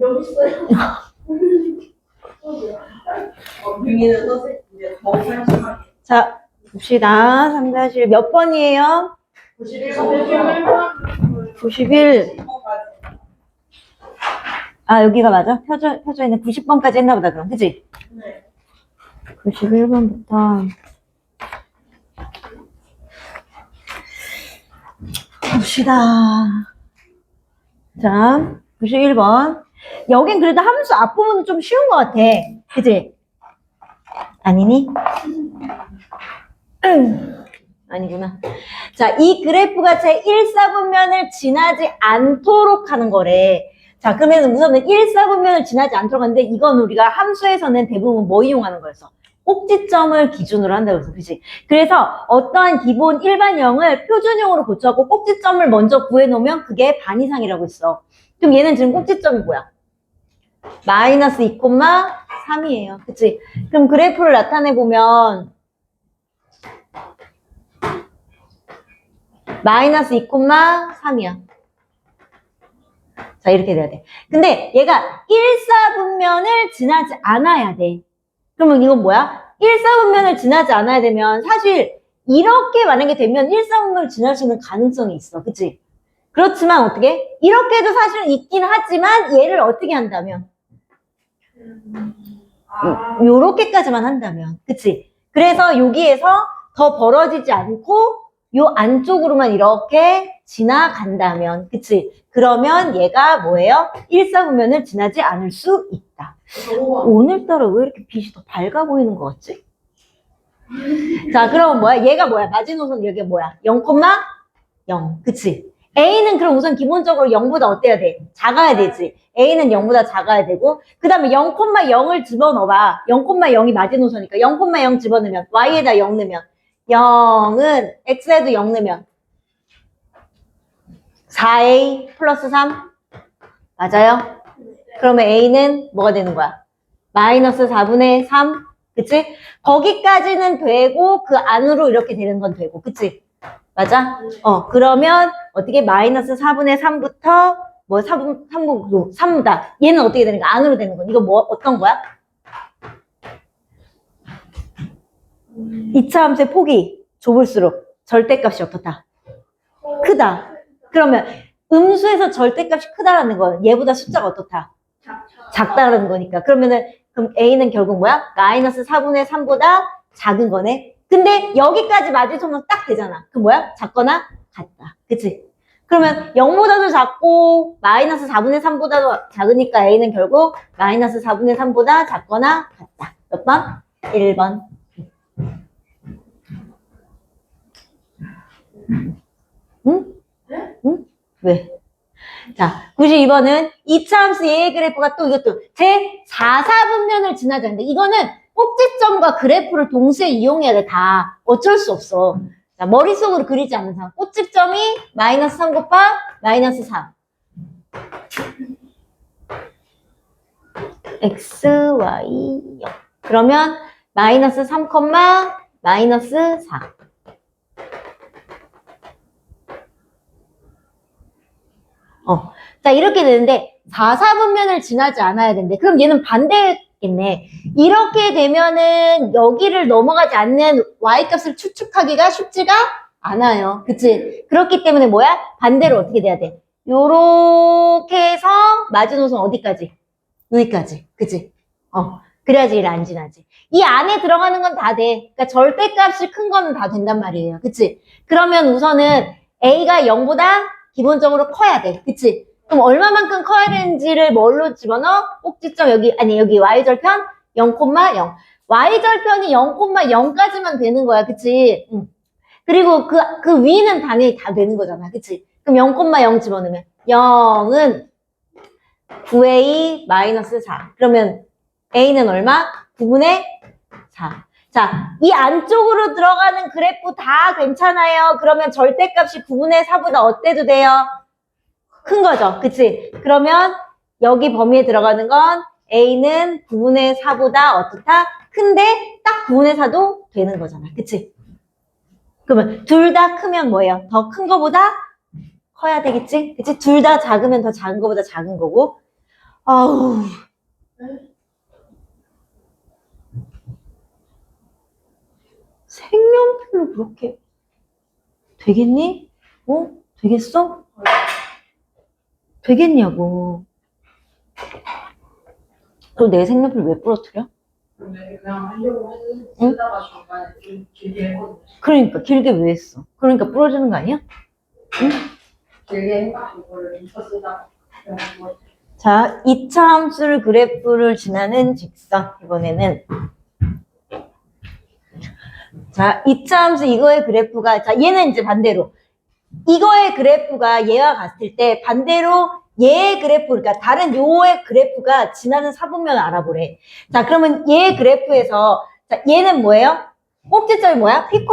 여기 있어요. 여기는 선생님 이제 더 상심하게. 자, 봅시다. 3-1 몇 번이에요? 91번. 91. 아, 여기가 맞아? 펴져 있는 90번까지 했나 보다, 그럼. 그치? 네. 91번부터. 봅시다. 자, 91번. 여긴 그래도 함수 앞부분은 좀 쉬운 것 같아. 그치? 아니니? 아니구나. 자, 이 그래프가 제 1사분면을 지나지 않도록 하는 거래. 자, 그러면 우선은 1사분면을 지나지 않도록 하는데, 이건 우리가 함수에서는 대부분 뭐 이용하는 거였어? 꼭지점을 기준으로 한다고 해서, 그치? 그래서 어떠한 기본 일반형을 표준형으로 고쳐갖고 꼭지점을 먼저 구해놓으면 그게 반 이상이라고 했어. 그럼 얘는 지금 꼭지점이 뭐야? 마이너스 2,3이에요. 그치? 그럼 그래프를 나타내보면 마이너스 2,3이야. 자, 이렇게 돼야 돼. 근데 얘가 1사분면을 지나지 않아야 돼. 그러면 이건 뭐야? 1사분면을 지나지 않아야 되면 사실 이렇게 만약에 되면 1사분면을 지날 수 있는 가능성이 있어. 그치? 그렇지만 어떻게? 이렇게도 사실은 있긴 하지만 얘를 어떻게 한다면? 요렇게까지만 한다면. 그치? 그래서 여기에서 더 벌어지지 않고 요 안쪽으로만 이렇게 지나간다면. 그치? 그러면 얘가 뭐예요? 1사분면을 지나지 않을 수 있다. 오늘따라 왜 이렇게 빛이 더 밝아 보이는 것 같지? 자, 그럼 뭐야? 얘가 뭐야? 마지노선 여기가 뭐야? 0,0. 그치? A는 그럼 우선 기본적으로 0보다 어때야 돼? 작아야 되지. A는 0보다 작아야 되고, 그 다음에 0,0을 집어넣어봐. 0,0이 마지노선이니까 0,0 집어넣으면, Y에다 0 넣으면, 0은 X에도 0 넣으면 4A 플러스 3? 맞아요? 그러면 A는 뭐가 되는 거야? 마이너스 4분의 3? 그치? 거기까지는 되고 그 안으로 이렇게 되는 건 되고, 그치? 맞아? 그러면 어떻게 마이너스 4분의 3부터 뭐 3다. 얘는 어떻게 되는 거야? 안으로 되는 건. 이거 뭐 어떤 거야? 2차 함수의 폭이 좁을수록 절대값이 어떻다? 크다. 그러면 음수에서 절대값이 크다라는 건 얘보다 숫자가 어떻다? 작다라는 거니까. 그럼 A는 결국 뭐야? 마이너스 4분의 3보다 작은 거네. 근데 여기까지 마주쳐면 딱 되잖아. 그 뭐야? 작거나 같다. 그치? 그러면 0보다도 작고 마이너스 4분의 3보다도 작으니까 A는 결국 마이너스 4분의 3보다 작거나 같다. 몇 번? 1번. 응? 응? 왜? 자, 92번은 2차 함수 얘의 그래프가 또 이것도 제 4사분면을 지나지 않는데 이거는 꼭지점과 그래프를 동시에 이용해야 돼. 다 어쩔 수 없어. 자, 머릿속으로 그리지 않는 상황. 꼭지점이 마이너스 3 곱하 마이너스 4. x, y, 0. 그러면 마이너스 3, 마이너스 4. 자, 이렇게 되는데 4사분면을 지나지 않아야 되는데 그럼 얘는 반대겠네. 이렇게 되면은 여기를 넘어가지 않는 y값을 추측하기가 쉽지가 않아요. 그치? 그렇기 때문에 뭐야? 반대로 어떻게 돼야 돼? 요렇게 해서 마지노선 어디까지? 여기까지. 그치? 그래야지 얘를 안 지나지. 이 안에 들어가는 건 다 돼. 그러니까 절대값이 큰 거는 다 된단 말이에요. 그치? 그러면 우선은 A가 0보다 기본적으로 커야 돼. 그치? 그럼 얼마만큼 커야 되는지를 뭘로 집어넣어? 꼭지점 여기 y절편 0,0. y절편이 0,0까지만 되는 거야. 그치? 그리고 그 위는 당연히 다 되는 거잖아. 그치? 그럼 0,0 집어넣으면 0은 9a 마이너스 4. 그러면 a는 얼마? 9분의 4. 자, 이 안쪽으로 들어가는 그래프 다 괜찮아요. 그러면 절대값이 9분의 4보다 어때도 돼요? 큰 거죠. 그치? 그러면 여기 범위에 들어가는 건 A는 9분의 4보다 어떻다? 큰데 딱 9분의 4도 되는 거잖아. 그치? 그러면 둘 다 크면 뭐예요? 더 큰 거보다 커야 되겠지? 그치? 둘 다 작으면 더 작은 거보다 작은 거고 아우. 색연필로 그렇게 되겠니? 어? 되겠어? 되겠냐고. 그럼 내 색연필 왜 부러뜨려? 근데 그냥 하려고 쓰다가 중간에 좀 길게 했거든요. 그러니까 길게 왜 했어? 그러니까 부러지는 거 아니야? 응? 길게 해가지고 이거를 뭉쳐 쓰다가 그냥 뭐 자, 2차 함수를 그래프를 지나는 직선. 이번에는 자, 2차 함수 이거의 그래프가 자, 얘는 이제 반대로 이거의 그래프가 얘와 같을 때 반대로 얘의 그래프, 그러니까 다른 요의 그래프가 지나는 사분면을 알아보래. 자, 그러면 얘의 그래프에서 자, 얘는 뭐예요? 꼭지점이 뭐야? P,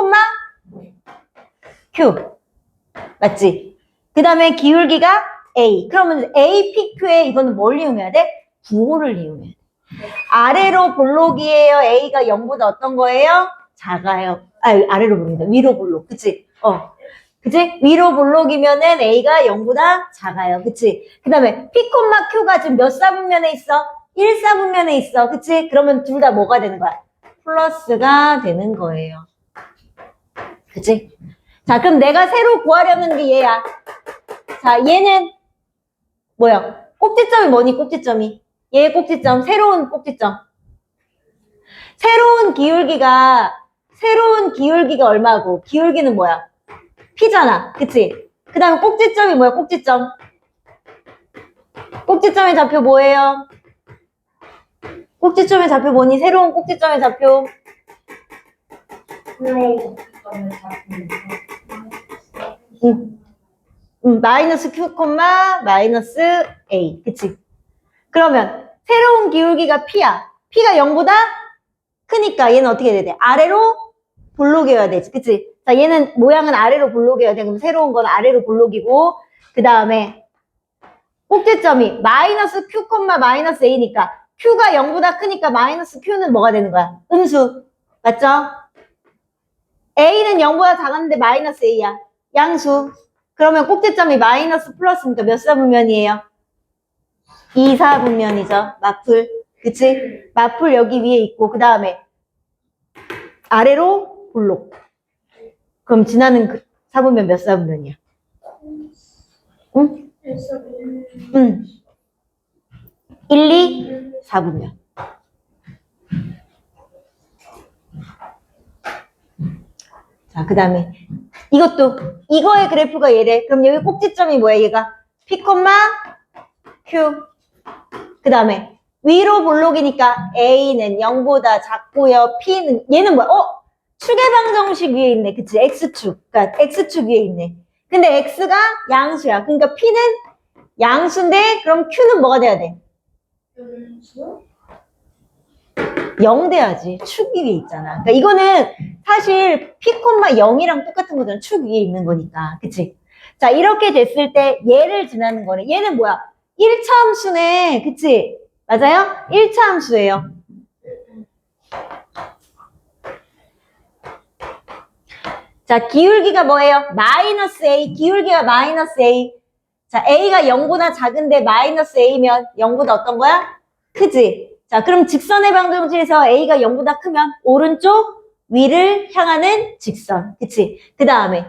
Q. 맞지? 그 다음에 기울기가 A. 그러면 A, P, Q에 이거는 뭘 이용해야 돼? 부호를 이용해야 돼. 아래로 볼록이에요? A가 0보다 어떤 거예요? 작아요. 아래로 볼록이다. 위로 볼록. 그치? 그치? 위로 볼록이면은 A가 0보다 작아요. 그치? 그 다음에 P, Q가 지금 몇 사분면에 있어? 1사분면에 있어. 그치? 그러면 둘 다 뭐가 되는 거야? 플러스가 되는 거예요. 그치? 자, 그럼 내가 새로 구하려는 게 얘야. 자, 얘는 뭐야? 꼭지점이 뭐니? 꼭지점이. 얘의 꼭지점, 새로운 꼭지점. 새로운 기울기가 얼마고? 기울기는 뭐야? P잖아. 그치? 그 다음에 꼭지점이 뭐야? 꼭지점. 꼭지점의 좌표 뭐예요? 꼭지점의 좌표 뭐니? 새로운 꼭지점의 좌표. 마이너스 Q, 마이너스 A. 그치? 그러면 새로운 기울기가 P야. P가 0보다 크니까 얘는 어떻게 돼야 돼? 아래로 볼록이어야 되지. 그치? 자, 얘는 모양은 아래로 볼록이어야 돼. 그럼 새로운 건 아래로 볼록이고, 그 다음에 꼭지점이 마이너스 Q, 마이너스 A니까 Q가 0보다 크니까 마이너스 Q는 뭐가 되는 거야? 음수. 맞죠? A는 0보다 작았는데 마이너스 A야. 양수. 그러면 꼭지점이 마이너스 플러스니까 몇 사분면이에요? 2사분면이죠. 마풀. 그치? 마풀 여기 위에 있고, 그 다음에 아래로 볼록. 그럼 지나는 그 사분면 몇 사분면이야? 응? 1, 2, 4분면. 자, 그 다음에 이거의 그래프가 얘래. 그럼 여기 꼭지점이 뭐야, 얘가? P, Q. 그 다음에 위로 볼록이니까 A는 0보다 작고요. P는 얘는 뭐야? 축의 방정식 위에 있네. 그치? X축. 그러니까 X축 위에 있네. 근데 X가 양수야. 그러니까 P는 양수인데 그럼 Q는 뭐가 돼야 돼? 0 돼야지. 축 위에 있잖아. 그러니까 이거는 사실 P, 0이랑 똑같은 거잖아. 축 위에 있는 거니까. 그치? 자, 이렇게 됐을 때 얘를 지나는 거네. 얘는 뭐야? 1차 함수네. 그치? 맞아요? 1차 함수예요. 자, 기울기가 뭐예요? 마이너스 A. 기울기가 마이너스 A. 자, A가 0보다 작은데 마이너스 A면 0보다 어떤 거야? 크지? 자, 그럼 직선의 방정식에서 A가 0보다 크면 오른쪽 위를 향하는 직선. 그치? 그 다음에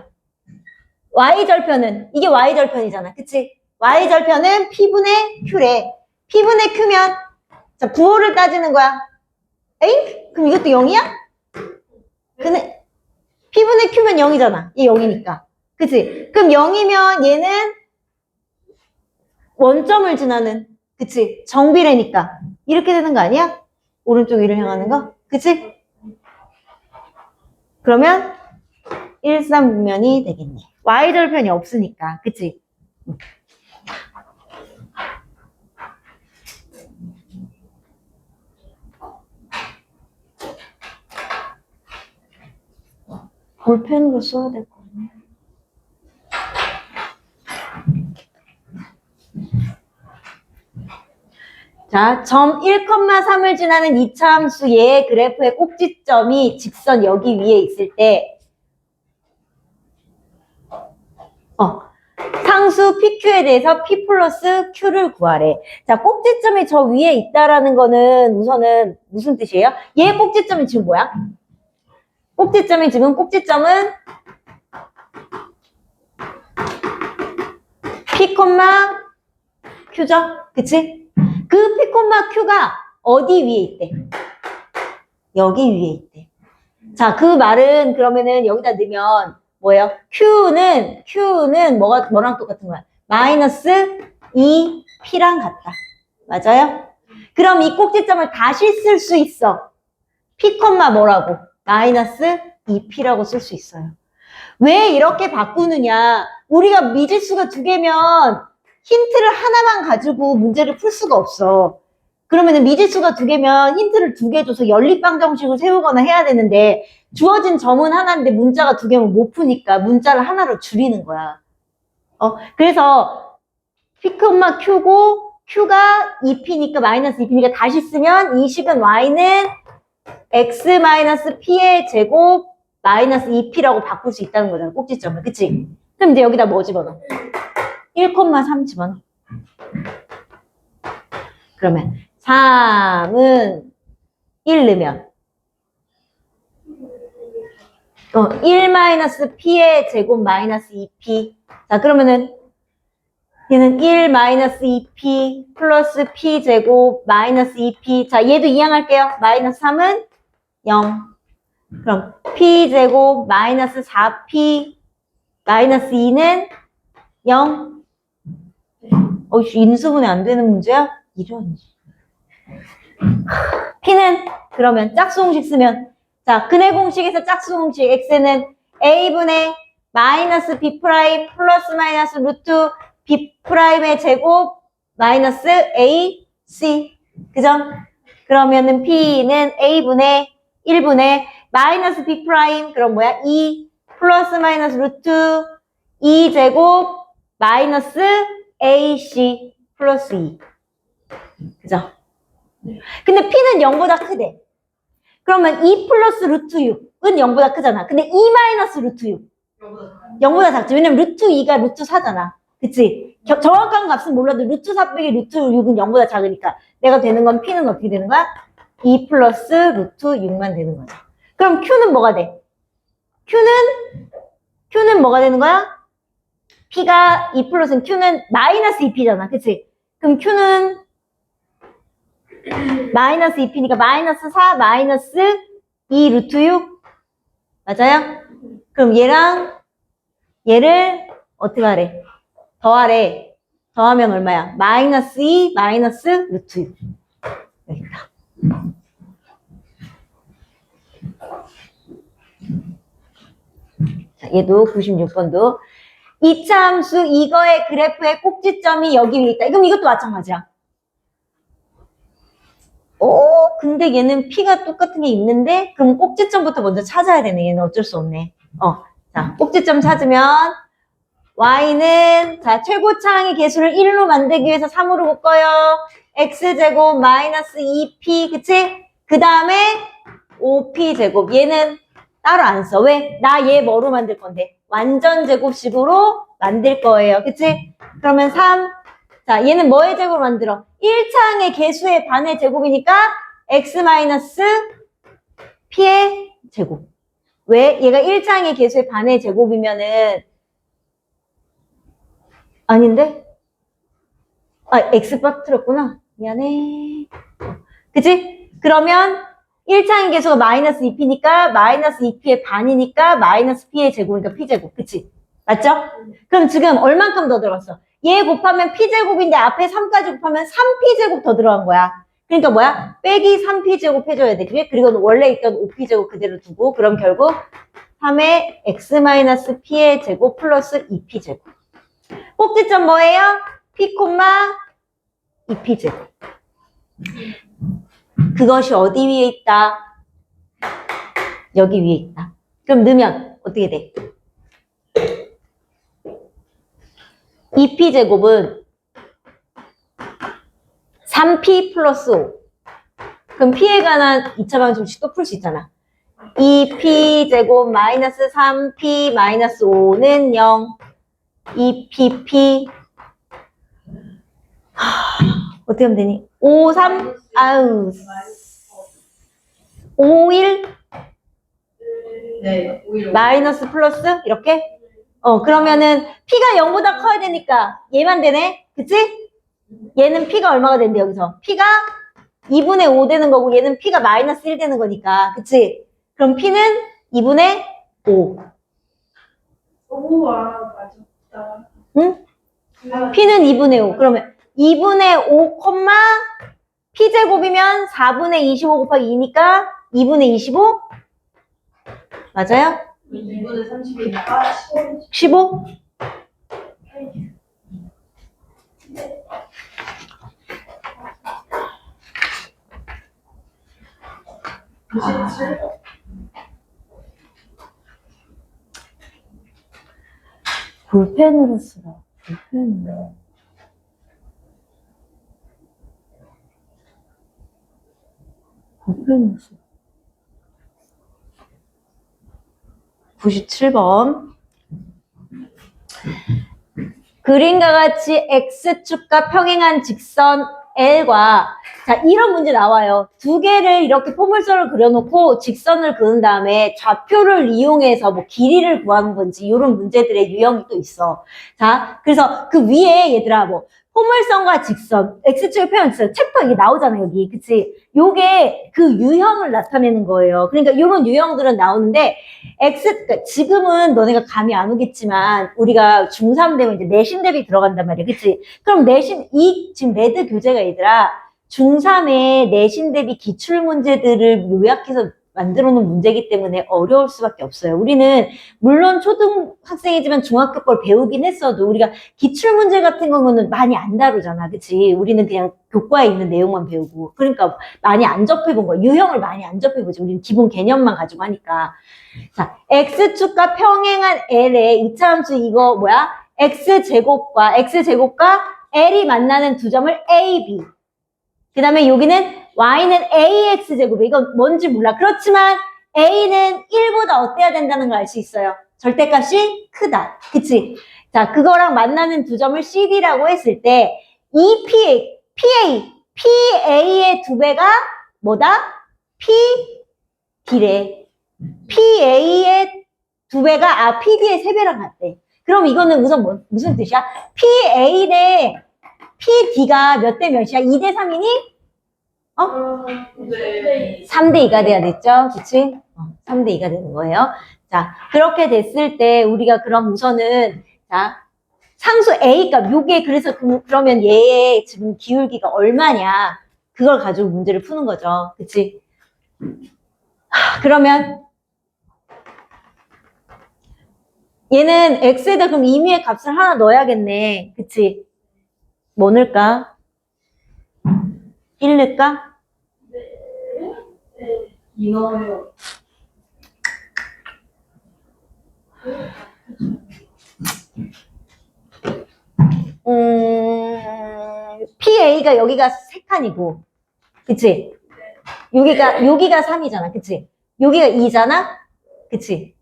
Y절편은 이게 Y절편이잖아. 그치? Y절편은 P분의 Q래. P분의 Q면 자, 부호를 따지는 거야. 에잉? 그럼 이것도 0이야? 근데 P분의 Q면 0이잖아. 얘 0이니까. 그치? 그럼 0이면 얘는 원점을 지나는 그치? 정비례니까. 이렇게 되는 거 아니야? 오른쪽 위를 향하는 거? 그치? 그러면 1,3분면이 되겠네. Y절편이 없으니까. 그치? 볼펜으로 써야 될 거 같네. 자, 점 1,3을 지나는 2차 함수 얘의 그래프의 꼭지점이 직선 여기 위에 있을 때 상수 PQ에 대해서 P 플러스 Q를 구하래. 자, 꼭지점이 저 위에 있다라는 거는 우선은 무슨 뜻이에요? 얘 꼭지점이 지금 뭐야? 꼭지점은 P, Q죠? 그치? 그 P, Q가 어디 위에 있대? 여기 위에 있대. 자, 그 말은 그러면은 여기다 넣으면 뭐예요? Q는 뭐랑 똑같은 거야? 마이너스 2P랑 같다. 맞아요? 그럼 이 꼭지점을 다시 쓸 수 있어. P, 뭐라고? 마이너스 2P라고 쓸 수 있어요. 왜 이렇게 바꾸느냐? 우리가 미지수가 2개면 힌트를 하나만 가지고 문제를 풀 수가 없어. 그러면은 미지수가 2개면 힌트를 2개 줘서 연립방정식을 세우거나 해야 되는데 주어진 점은 하나인데 문자가 2개면 못 푸니까 문자를 하나로 줄이는 거야. 그래서 P, Q고 Q가 2P니까 마이너스 2P니까 다시 쓰면 이 식은 Y는 X 마이너스 P의 제곱 마이너스 2P라고 바꿀 수 있다는 거잖아. 꼭지점을. 그치? 그럼 이제 여기다 뭐 집어넣어? 1,3 집어넣어. 그러면 3은 1 넣으면 1 마이너스 P의 제곱 마이너스 2P. 자, 그러면은 얘는 1 마이너스 2P 플러스 P 제곱 마이너스 2P. 자, 얘도 이항할게요. 마이너스 3은 0. 그럼 P 제곱 마이너스 4P 마이너스 2는 0. 인수분해 안 되는 문제야? 이런. P는 그러면 짝수 공식 쓰면 자, 근해 공식에서 짝수 공식 X는 A분의 마이너스 B 프라임 플러스 마이너스 루트 B 프라임의 제곱 마이너스 AC. 그죠? 그러면은 P는 A분의 1분의 마이너스 B 프라임 그럼 뭐야? 2 플러스 마이너스 루트 2 제곱 마이너스 AC 플러스 2. 그죠? 근데 P는 0보다 크대. 그러면 2 플러스 루트 6은 0보다 크잖아. 근데 2 마이너스 루트 6. 0보다 작지. 왜냐면 루트 2가 루트 4잖아. 그치? 정확한 값은 몰라도 루트 4 빼기 루트 6은 0보다 작으니까 내가 되는 건 P는 어떻게 되는 거야? 2 플러스 루트 6만 되는 거죠. 그럼 Q는 뭐가 돼? Q는 뭐가 되는 거야? P가 2 플러스는 Q는 마이너스 2P잖아. 그치? 그럼 Q는 마이너스 2P니까 마이너스 4 마이너스 2 루트 6 맞아요? 그럼 얘를 어떻게 하래? 더하래. 더하면 얼마야? 마이너스 2 마이너스 루트 6 여기 있다. 자, 얘도 96번도 이차 함수 이거의 그래프의 꼭지점이 여기 위에 있다. 그럼 이것도 마찬가지야. 근데 얘는 P가 똑같은 게 있는데 그럼 꼭지점부터 먼저 찾아야 되네. 얘는 어쩔 수 없네. 자, 꼭지점 찾으면 Y는 자 최고차항의 개수를 1로 만들기 위해서 3으로 묶어요. X제곱 마이너스 2P 그치? 그 다음에 5P제곱 얘는 따로 안 써. 왜? 나 얘 뭐로 만들 건데? 완전 제곱식으로 만들 거예요. 그치? 그러면 3 자, 얘는 뭐의 제곱으로 만들어? 1차항의 개수의 반의 제곱이니까 x 마이너스 p의 제곱. 왜? 얘가 1차항의 개수의 반의 제곱이면은 아닌데? x 빠뜨렸구나. 미안해. 그치? 그러면 1차항의 개수가 마이너스 2p니까 마이너스 2p의 반이니까 마이너스 p의 제곱이니까 p제곱. 그치? 맞죠? 그럼 지금 얼만큼 더 들어갔어? 얘 곱하면 p제곱인데 앞에 3까지 곱하면 3p제곱 더 들어간 거야. 그러니까 뭐야? 빼기 3p제곱 해줘야 돼. 그게? 그리고 원래 있던 5p제곱 그대로 두고 그럼 결국 3의 x-p의 제곱 플러스 2p제곱. 꼭지점 뭐예요? p, 2p제곱. 그것이 어디 위에 있다? 여기 위에 있다. 그럼 넣으면 어떻게 돼? 2p제곱은 3p 플러스 5. 그럼 p에 관한 2차 방정식 또 풀 수 있잖아. 2p제곱 마이너스 3p 마이너스 5는 0. 2pp 어떻게 하면 되니? 5, 3, 아우 5, 1 네, 오히려. 마이너스 플러스 이렇게? 그러면은 P가 0보다 커야 되니까 얘만 되네? 그치? 얘는 P가 얼마가 된대 여기서? P가 2분의 5 되는 거고 얘는 P가 마이너스 1 되는 거니까 그치? 그럼 P는 2분의 5 우와, 맞았다. 응? P는 2분의 5 그러면 2분의 5, P제곱이면 4분의 25 곱하기 2니까 2분의 25? 맞아요? 2분의 30이니까 15? 볼펜으로 쓰라. 볼펜으로. 볼펜으로 쓰라. 97번. 그림과 같이 X축과 평행한 직선 L과 자 이런 문제 나와요. 두 개를 이렇게 포물선을 그려놓고 직선을 그은 다음에 좌표를 이용해서 뭐 길이를 구하는 건지 이런 문제들의 유형이 또 있어. 자 그래서 그 위에 얘들아 뭐 포물선과 직선 X축의 평행 직선 챕터 이게 나오잖아 여기 그치? 요게 그 유형을 나타내는 거예요. 그러니까 이런 유형들은 나오는데 그러니까 지금은 너네가 감이 안 오겠지만 우리가 중3 되면 이제 내신 대비 들어간단 말이야. 그치? 그럼 지금 레드 교재가 얘들아 중3의 내신 대비 기출 문제들을 요약해서 만들어 놓은 문제이기 때문에 어려울 수밖에 없어요. 우리는 물론 초등학생이지만 중학교 걸 배우긴 했어도 우리가 기출 문제 같은 경우는 많이 안 다루잖아. 그치? 우리는 그냥 교과에 있는 내용만 배우고 그러니까 많이 안 접해본 거야. 유형을 많이 안 접해보지. 우리는 기본 개념만 가지고 하니까. 자, X축과 평행한 L의 이차함수 이거 뭐야? X제곱과 L이 만나는 두 점을 A, B. 그 다음에 여기는 Y는 AX제곱. 이건 뭔지 몰라. 그렇지만 A는 1보다 어때야 된다는 걸 알 수 있어요. 절대값이 크다. 그치? 자, 그거랑 만나는 두 점을 CD라고 했을 때 이 PA의 두 배가 뭐다? PD래. PA의 두 배가 PD의 세 배랑 같대. 그럼 이거는 우선 무슨 뜻이야? PA 대 PD가 몇 대 몇이야? 2대 3이니? 네. 3대 2가 돼야 됐죠? 그치? 3대 2가 되는 거예요. 자, 그렇게 됐을 때 우리가 그럼 우선은 자, 상수 A값 요게 그래서 그러면 얘의 지금 기울기가 얼마냐? 그걸 가지고 문제를 푸는 거죠. 그치? 그러면 얘는 x에다 그럼 임의의 값을 하나 넣어야겠네. 그치? 뭐 넣을까? 1 넣을까? 이거요. PA가 여기가 3칸이고, 그치? 여기가 3이잖아, 그치? 여기가 2잖아? 그치?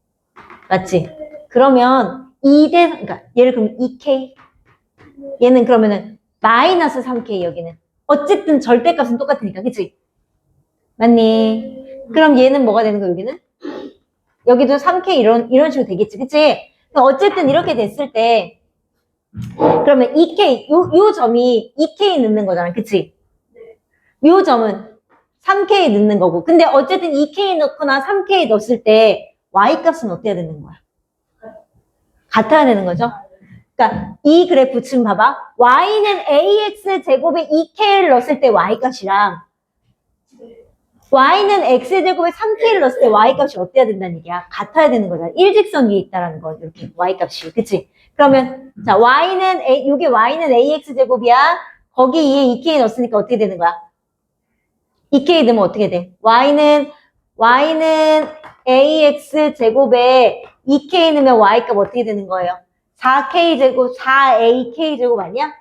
맞지? 그러면 그러니까 얘를 그럼 2K, 얘는 그러면은 마이너스 3K 여기는. 어쨌든 절대값은 똑같으니까, 그치? 맞니? 그럼 얘는 뭐가 되는 거야, 여기는? 여기도 3K 이런 식으로 되겠지, 그치? 어쨌든 이렇게 됐을 때, 그러면 2K, 요 점이 2K 넣는 거잖아, 그치? 요 점은 3K 넣는 거고. 근데 어쨌든 2K 넣거나 3K 넣었을 때, Y값은 어때야 되는 거야? 같아야 되는 거죠? 그러니까 이 그래프 지금 봐봐. Y는 AX제곱에 2K를 넣었을 때 Y값이랑 Y는 X제곱에 3K를 넣었을 때 Y값이 어때야 된다는 얘기야? 같아야 되는 거잖아. 일직선 위에 있다라는 거. 이렇게 Y값이. 그치? 그러면 자 요게 Y는 AX제곱이야. 거기에 2K 넣었으니까 어떻게 되는 거야? 2K 넣으면 어떻게 돼? Y는 AX제곱에 2K 넣으면 Y값 어떻게 되는 거예요? 4K제곱, 4AK제곱 아니야?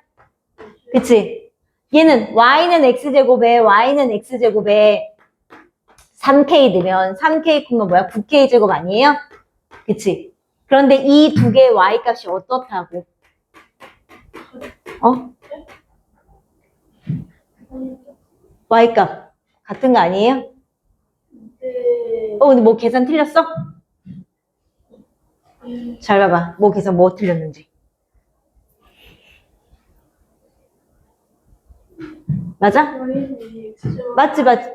그치? Y는 X제곱에 3K 넣으면 3K 뭐야? 9K제곱 아니에요? 그치? 그런데 이 두 개의 Y값이 어떻다고? 어? Y값 같은 거 아니에요? 네. 근데 뭐 계산 틀렸어? 잘 봐봐. 뭐 계산 뭐 틀렸는지. 맞아? 맞지, 맞지.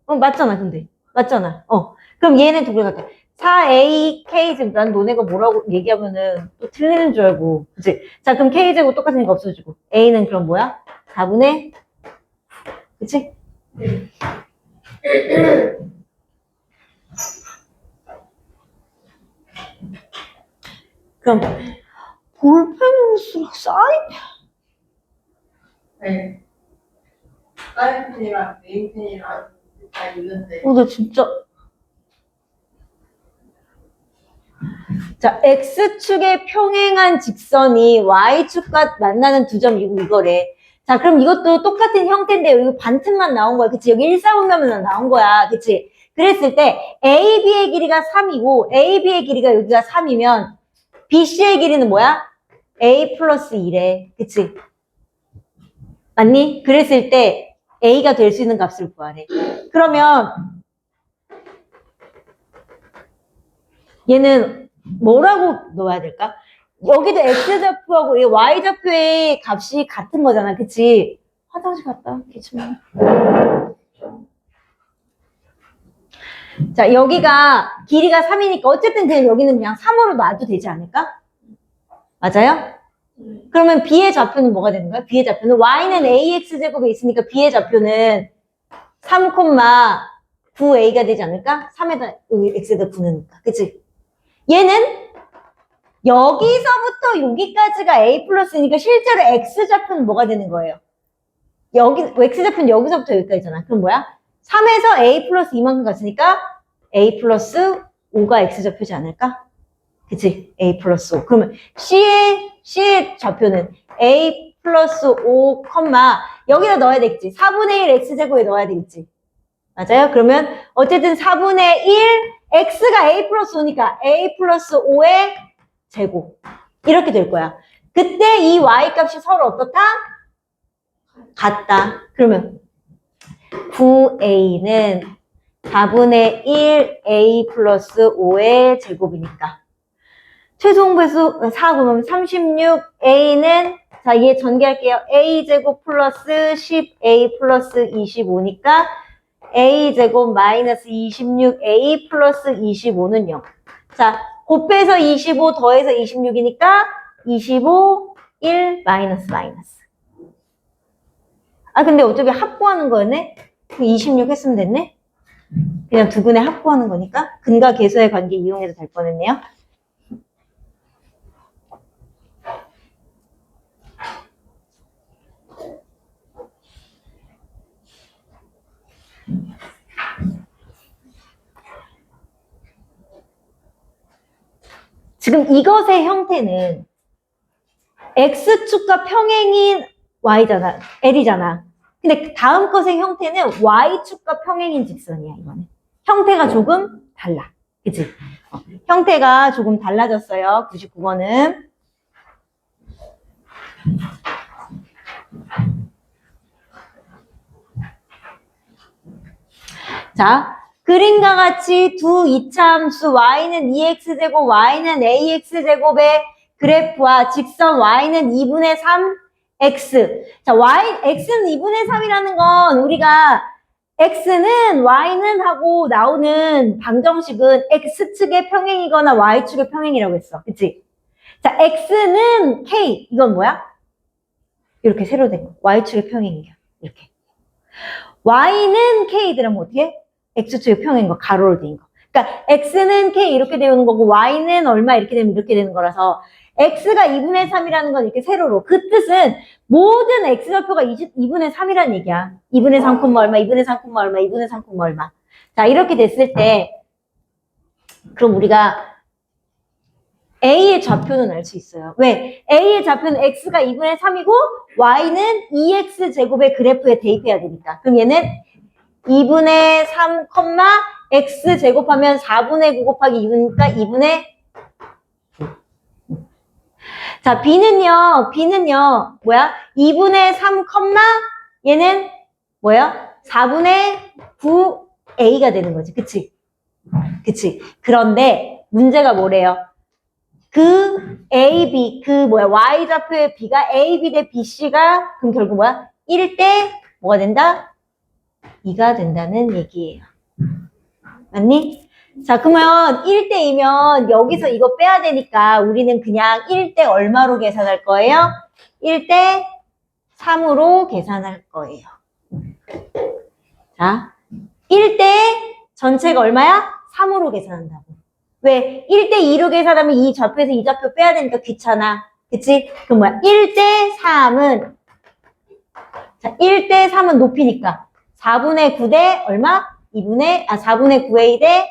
맞잖아, 근데. 맞잖아. 그럼 얘는 두 개 같아. 4AK 지금 난 너네가 뭐라고 얘기하면은 또 틀리는 줄 알고. 그치? 자, 그럼 K제곱 똑같으니까 없어지고. A는 그럼 뭐야? 4분의, 그치? 그럼 볼펜으로 쓸 사인? 네. 사인펜이랑 네임펜이랑 다 있는데. 나 진짜. 자, X축에 평행한 직선이 Y축과 만나는 두 점 이거래. 자, 그럼 이것도 똑같은 형태인데 이거 반틈만 나온 거야. 그치? 여기 1,4분면만 나온 거야. 그치? 그랬을 때 AB의 길이가 3이고 AB의 길이가 여기가 3이면 BC의 길이는 뭐야? A 플러스 1에. 그치? 맞니? 그랬을 때 A가 될 수 있는 값을 구하래. 그러면 얘는 뭐라고 넣어야 될까? 여기도 X좌표하고 이 Y좌표의 값이 같은 거잖아. 그치? 화장실 갔다 올게. 자, 여기가 길이가 3이니까 어쨌든 그냥 여기는 그냥 3으로 놔도 되지 않을까? 맞아요? 그러면 B의 좌표는 뭐가 되는 거야? B의 좌표는 Y는 AX제곱에 있으니까 B의 좌표는 3,9A가 되지 않을까? 3에다 X에다 9는니까. 그치? 얘는 여기서부터 여기까지가 A 플러스니까 실제로 X좌표는 뭐가 되는 거예요? X좌표는 여기서부터 여기까지잖아. 그럼 뭐야? 3에서 A 플러스 이만큼 갔으니까 A 플러스 5가 X좌표지 않을까? 그치? A 플러스 5. 그러면 C의 좌표는 A 플러스 5, 여기다 넣어야 되겠지. 4분의 1 X제곱에 넣어야 되겠지. 맞아요? 그러면 어쨌든 4분의 1 X가 A 플러스 5니까 A 플러스 5의 제곱. 이렇게 될 거야. 그때 이 Y값이 서로 어떻다? 같다. 그러면 9A는 4분의 1 A 플러스 5의 제곱이니까. 최종 배수 4 그러면 36A는 자, 얘 전개할게요. A제곱 플러스 10A 플러스 25니까 A제곱 마이너스 26A 플러스 25는 0. 자, 곱해서 25 더해서 26이니까 25, 1, 마이너스. 근데 어차피 합구하는 거였네? 26 했으면 됐네? 그냥 두 분의 합구하는 거니까 근과 계수의 관계 이용해도 될 뻔했네요. 지금 이것의 형태는 X축과 평행인 Y잖아. L이잖아. 근데 다음 것의 형태는 Y축과 평행인 직선이야, 이거는. 형태가 조금 달라. 그치? 형태가 조금 달라졌어요. 99번은. 자, 그림과 같이 두 이차함수 Y는 2X제곱, Y는 AX제곱의 그래프와 직선 Y는 2분의 3, X. 자, X는 2분의 3이라는 건 우리가 X는 Y는 하고 나오는 방정식은 X축의 평행이거나 Y축의 평행이라고 했어. 그치? 자, X는 K. 이건 뭐야? 이렇게 세로 된 거. Y축의 평행이야. 이렇게. Y는 K 들으면 어떻게? X축의 평행인 거, 가로로 된 거. 그러니까 X는 K 이렇게 되는 거고 Y는 얼마 이렇게 되면 이렇게 되는 거라서 X가 2분의 3이라는 건 이렇게 세로로. 그 뜻은 모든 X좌표가 2분의 3이라는 얘기야. 2분의 3, 얼마, 2분의 3, 얼마, 2분의 3, 얼마. 자, 이렇게 됐을 때 그럼 우리가 A의 좌표는 알 수 있어요. 왜? A의 좌표는 X가 2분의 3이고 Y는 2X제곱의 그래프에 대입해야 되니까. 그럼 얘는 2분의 3, X 제곱하면 4분의 9 곱하기 2니까 2분의 9. 자, B는요, 뭐야? 2분의 3, 얘는 뭐야? 4분의 9A가 되는 거지. 그치? 그치? 그런데 문제가 뭐래요? 그 A, B, Y좌표의 B가 A, B 대 BC가 그럼 결국 뭐야? 1대 뭐가 된다? 2가 된다는 얘기예요. 맞니? 자, 그러면 1대2면 여기서 이거 빼야 되니까 우리는 그냥 1대 얼마로 계산할 거예요? 1대 3으로 계산할 거예요. 자, 1대 전체가 얼마야? 3으로 계산한다고. 왜? 1대2로 계산하면 이 좌표에서 이 좌표 빼야 되니까 귀찮아. 그치? 그럼 뭐야? 1대3은, 자, 1대3은 높이니까. 4분의 9대 얼마? 4분의 9A 대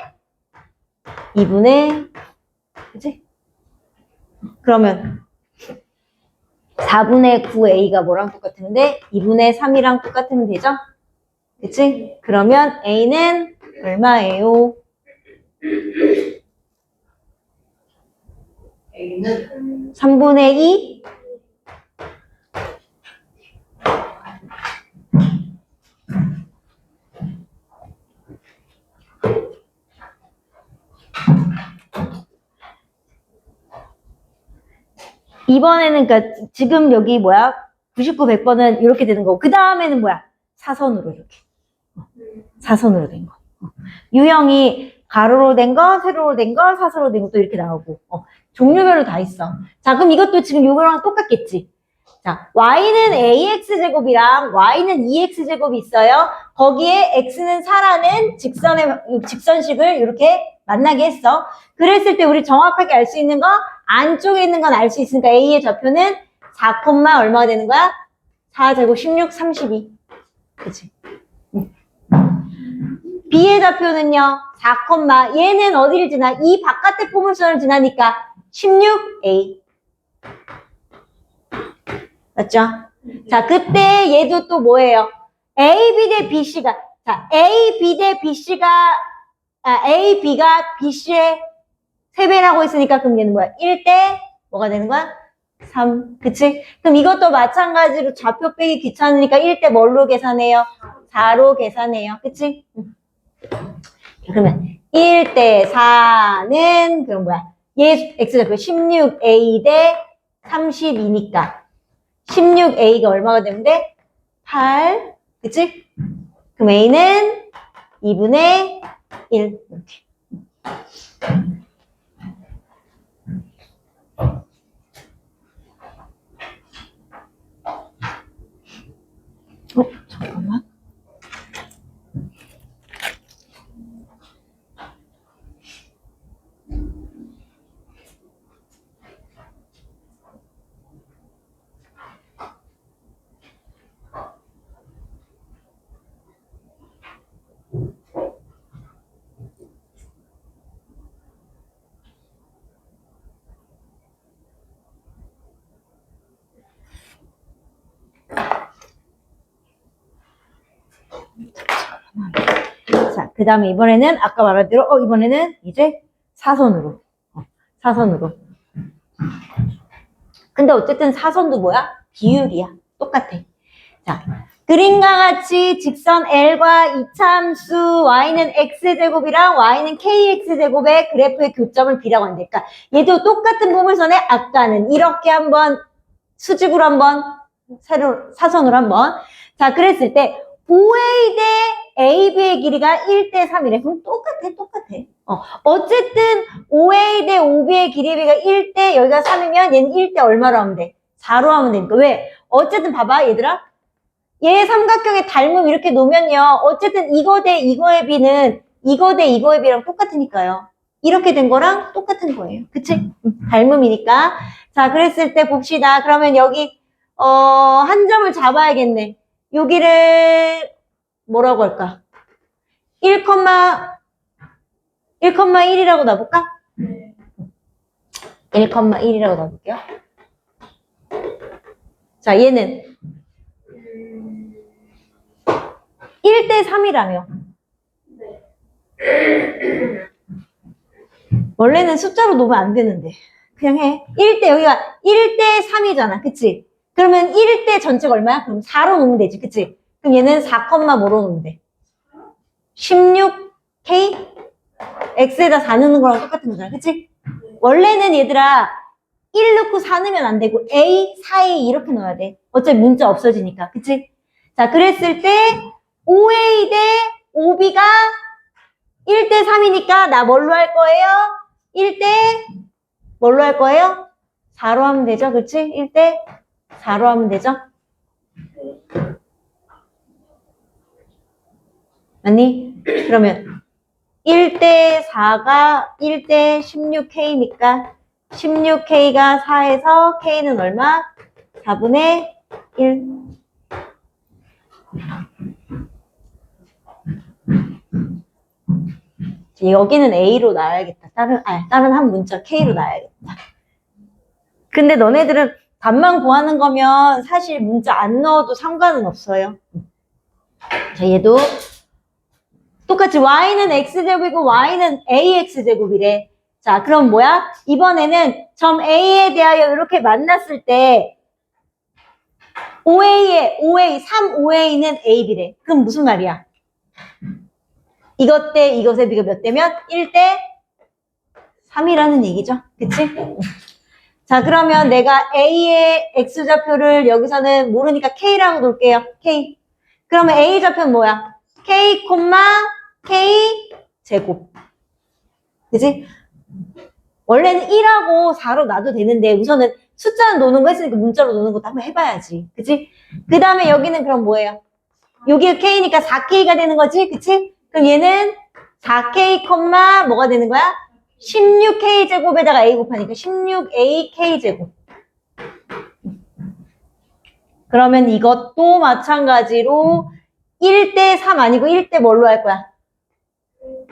2분의, 그치? 그러면 4분의 9A가 뭐랑 똑같은데 2분의 3이랑 똑같으면 되죠? 그치? 그러면 A는 얼마예요? A는 3분의 2? 이번에는 그러니까 지금 여기 뭐야? 99, 100번은 이렇게 되는 거고 그 다음에는 뭐야? 사선으로 이렇게. 사선으로 된 거. 유형이 가로로 된 거, 세로로 된 거, 사선으로 된 거 또 이렇게 나오고 종류별로 다 있어. 자, 그럼 이것도 지금 이거랑 똑같겠지? 자, y는 ax제곱이랑 y는 2x제곱이 있어요. 거기에 x는 4라는 직선식을 이렇게 만나게 했어. 그랬을 때 우리 정확하게 알 수 있는 거 안쪽에 있는 건 알 수 있으니까 a의 좌표는 4, 얼마가 되는 거야? 4제곱 16, 32. 그치? b의 좌표는요. 4, 얘는 어디를 지나? 이 바깥의 포물선을 지나니까 16a. 맞죠? 자, 그때 얘도 또 뭐예요? A, B 대 BC가, 자, A, B 대 BC가, A, B가 BC의 3배라고 했으니까 그럼 얘는 뭐야? 1대 뭐가 되는 거야? 3. 그치? 그럼 이것도 마찬가지로 좌표 빼기 귀찮으니까 1대 뭘로 계산해요? 4로 계산해요. 그치? 그러면 1대 4는 그럼 뭐야? 얘 X좌표 16A 대 32니까 16A가 얼마가 되면 돼? 8. 그치? 그럼 A는 2분의 1. 이렇게. 잠깐만. 자, 그 다음에 이번에는 아까 말한 대로 이번에는 이제 사선으로. 사선으로. 근데 어쨌든 사선도 뭐야? 비율이야. 똑같아. 자, 그림과 같이 직선 L과 이차함수 y는 x제곱이랑 y는 kx제곱의 그래프의 교점을 B라고 한대. 그러니까 얘도 똑같은 포물선에 아까는 이렇게 한번 수직으로 한번 사선으로 한번. 자, 그랬을 때 OA 대 AB의 길이가 1대 3이래. 그럼 똑같아. 어쨌든 OA 대 OB의 길이가 1대 여기가 3이면 얘는 1대 얼마로 하면 돼? 4로 하면 되니까. 왜? 어쨌든 봐봐 얘들아. 얘 삼각형의 닮음 이렇게 놓으면요. 어쨌든 이거 대 이거의 B는 이거 대 이거의 B랑 똑같으니까요. 이렇게 된 거랑 똑같은 거예요. 그치? 닮음이니까. 자, 그랬을 때 봅시다. 그러면 여기 한 점을 잡아야겠네. 여기를 뭐라고 할까? 1,1이라고 놔볼까? 1,1이라고 놔볼게요. 자, 얘는 1대 3이라며. 원래는 숫자로 놓으면 안 되는데. 그냥 해. 1대 여기가 1대 3이잖아. 그치? 그러면 1대 전체가 얼마야? 그럼 4로 놓으면 되지. 그치? 그럼 얘는 4,5로 놓으면 돼. 16K? X에다 4 넣는 거랑 똑같은 거잖아. 그치? 원래는 얘들아 1 넣고 4 넣으면 안 되고 A, 4A 이렇게 넣어야 돼. 어차피 문자 없어지니까. 그치? 자, 그랬을 때 5A 대 5B가 1대 3이니까 나 뭘로 할 거예요? 1대 뭘로 할 거예요? 4로 하면 되죠. 그치? 1대 4로 하면 되죠. 아니? 그러면 1대 4가 1대 16K니까 16K가 4에서 K는 얼마? 4분의 1. 여기는 A로 놔야겠다. 다른 한 문자 K로 놔야겠다. 근데 너네들은 답만 구하는 거면 사실 문자 안 넣어도 상관은 없어요. 자, 얘도 똑같이 Y는 X제곱이고 Y는 AX제곱이래. 자, 그럼 뭐야? 이번에는 점 A에 대하여 이렇게 만났을 때 5A, 3OA는 AB래. 그럼 무슨 말이야? 이것 대 이것의 비가 몇 대면? 1대 3이라는 얘기죠. 그치? 자, 그러면 내가 A의 X좌표를 여기서는 모르니까 K라고 놓을게요. K. 그러면 A 좌표는 뭐야? K, K 제곱. 그치? 원래는 1하고 4로 놔도 되는데 우선은 숫자는 노는 거 했으니까 문자로 노는 것도 한번 해봐야지. 그치? 그 다음에 여기는 그럼 뭐예요? 여기가 K니까 4K가 되는 거지? 그치? 그럼 얘는 4K, 뭐가 되는 거야? 16K 제곱에다가 A 곱하니까 16AK 제곱. 그러면 이것도 마찬가지로 1대 3 아니고 1대 뭘로 할 거야?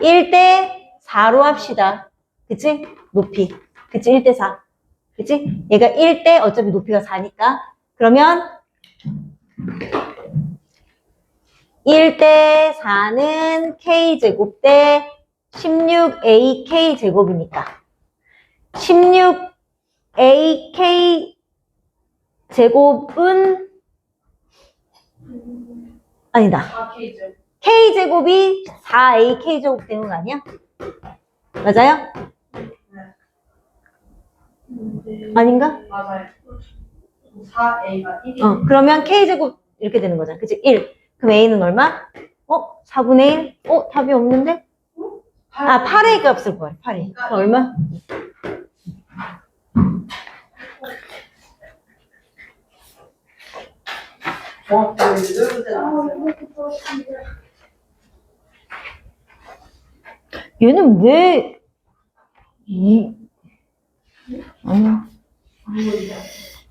1대 4로 합시다. 그치? 높이. 그치? 1대 4. 그치? 얘가 1대 어차피 높이가 4니까. 그러면 1대 4는 K제곱 대 16AK 제곱이니까 16AK 제곱은 아니다. 4K죠. K제곱이 4AK 제곱 되는 거 아니야? 맞아요? 아닌가? 맞아요. 4A가 1이. 그러면 K제곱 이렇게 되는 거잖아. 그치? 1. 그럼 A는 얼마? 4분의 1? 답이 없는데? 8A 값을 구해. 8A. 그 얼마? 얘는 왜